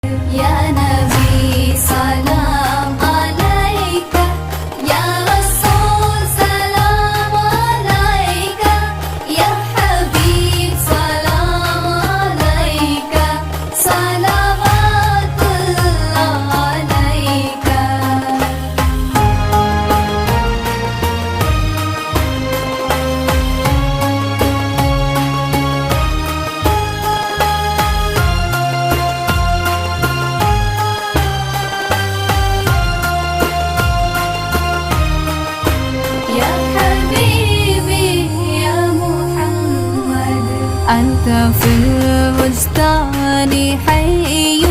يا نبي سلام عليك، يا رسول سلام عليك، يا حبيب سلام عليك، صلوات الله عليك. يا حبيبي يا محمد، أنت في الوجدان حي